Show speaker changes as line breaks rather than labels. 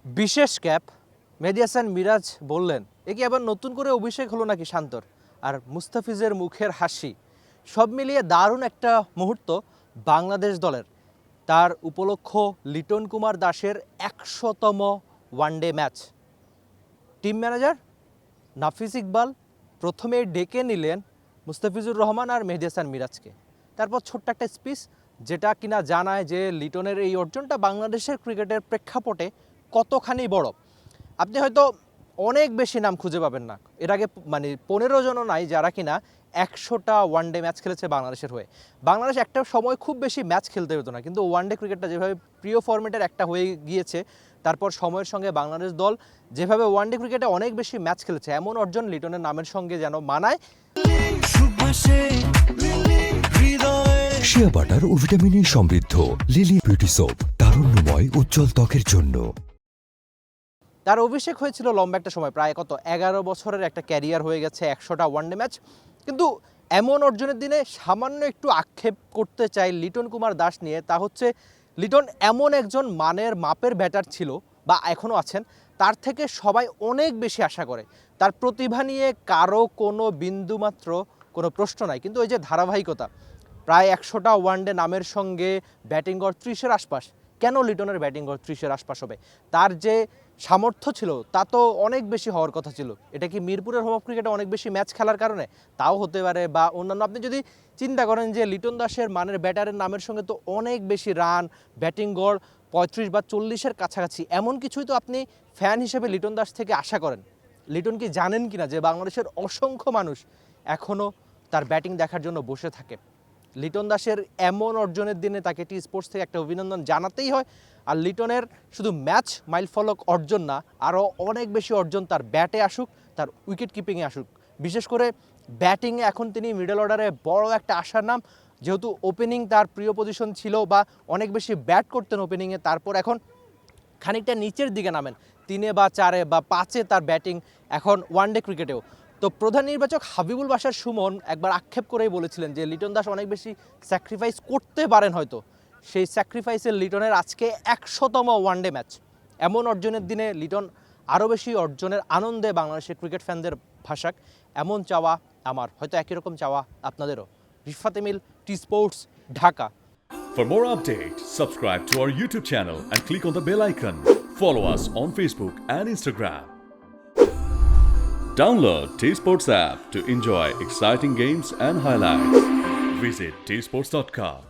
বিশেষ ক্যাপ মেহেদী হাসান মিরাজ বললেন এ কি আবার নতুন করে অভিষেক হলো নাকি শান্তর। আর মুস্তাফিজের মুখের হাসি সব মিলিয়ে দারুণ একটা মুহূর্ত বাংলাদেশ দলের। তার উপলক্ষ লিটন কুমার দাসের ১০০তম ওয়ানডে ম্যাচ। টিম ম্যানেজার নাফিস ইকবাল প্রথমে ডেকে নিলেন মুস্তাফিজুর রহমান আর মেহেদী হাসান মিরাজকে। তারপর ছোট্ট একটা স্পিচ যেটা কিনা জানায় যে লিটনের এই অর্জনটা বাংলাদেশের ক্রিকেটের প্রেক্ষাপটে কতখানি বড়। আপনি হয়তো অনেক বেশি নাম খুঁজে পাবেন না, এর আগে 15 জনও নাই যারা কিনা ১০০টা ওয়ানডে ম্যাচ খেলেছে বাংলাদেশের হয়ে। বাংলাদেশ একটা সময় খুব বেশি ম্যাচ খেলতে হতো না, কিন্তু ওয়ানডে ক্রিকেটটা যেভাবে প্রিয় ফরম্যাটের একটা হয়ে গিয়েছে, তারপর সময়ের সঙ্গে বাংলাদেশ দল যেভাবে ওয়ানডে ক্রিকেটে অনেক বেশি ম্যাচ খেলেছে, এমন অর্জন লিটনের নামের সঙ্গে যেন মানায়।
শিয়া বাটার ও ভিটামিন ই সমৃদ্ধ লিলি বিউটি সোপ, তারুণ্যময় উজ্জ্বল ত্বকের জন্য।
তার অভিষেক হয়েছিল লম্বা একটা সময়, প্রায় 11 বছরের একটা ক্যারিয়ার হয়ে গেছে, ১০০টা ওয়ানডে ম্যাচ। কিন্তু এমন অর্জনের দিনে সামান্য একটু আক্ষেপ করতে চাই লিটন কুমার দাস নিয়ে। তা হচ্ছে লিটন এমন একজন মানের মাপের ব্যাটার ছিল বা এখনও আছেন, তার থেকে সবাই অনেক বেশি আশা করে। তার প্রতিভা নিয়ে কারো কোনো বিন্দুমাত্র কোনো প্রশ্ন নাই, কিন্তু ওই যে ধারাবাহিকতা, প্রায় ১০০টা ওয়ানডে নামের সঙ্গে ব্যাটিং গড় ৩০-এর আশপাশ। কেন লিটনের ব্যাটিং গড় ৩০-এর আশপাশ হবে? তার যে সামর্থ্য ছিল তা তো অনেক বেশি হওয়ার কথা ছিল। এটা কি মিরপুরের হোম অফ ক্রিকেটে অনেক বেশি ম্যাচ খেলার কারণে? তাও হতে পারে, বা অন্যান্য। আপনি যদি চিন্তা করেন যে লিটন দাসের মানের ব্যাটারের নামের সঙ্গে তো অনেক বেশি রান, ব্যাটিং গড় ৩৫ বা ৪০-এর কাছাকাছি, এমন কিছুই তো আপনি ফ্যান হিসেবে লিটন দাস থেকে আশা করেন। লিটন কি জানেন কিনা যে বাংলাদেশের অসংখ্য মানুষ এখনও তার ব্যাটিং দেখার জন্য বসে থাকে? লিটন দাসের এমন অর্জনের দিনে তাকে টি স্পোর্টস থেকে একটা অভিনন্দন জানাতেই হয়। আর লিটনের শুধু ম্যাচ মাইলফলক অর্জন না, আরও অনেক বেশি অর্জন তার ব্যাটে আসুক, তার উইকেট কিপিংয়ে আসুক। বিশেষ করে ব্যাটিংয়ে এখন তিনি মিডল অর্ডারে বড় একটা আশার নাম, যেহেতু ওপেনিং তার প্রিয় পজিশন ছিল বা অনেক বেশি ব্যাট করতেন ওপেনিংয়ে, তারপর এখন খানিকটা নিচের দিকে নামেন, 3-এ বা 4-এ বা 5-এ তার ব্যাটিং এখন ওয়ানডে ক্রিকেটেও। তো প্রধান নির্বাচক হাবিবুল বাশার সুমন একবার আক্ষেপ করেই বলেছিলেন যে লিটন দাস অনেক বেশি স্যাক্রিফাইস করতে পারেন হয়তো। সেই স্যাক্রিফাইসের লিটনের আজকে ১০০তম ওয়ানডে ম্যাচ। এমন অর্জনের দিনে লিটন আরও বেশি অর্জনের আনন্দে বাংলাদেশের ক্রিকেট ফ্যানদের ভাসাক, এমন চাওয়া আমার, হয়তো একই রকম চাওয়া আপনাদেরও। Rifat Emil, T Sports, Dhaka.
For more updates, subscribe to our YouTube channel and click on the bell icon. Follow us on Facebook and Instagram. Download T-Sports app to enjoy exciting games and highlights. Visit tsports.com.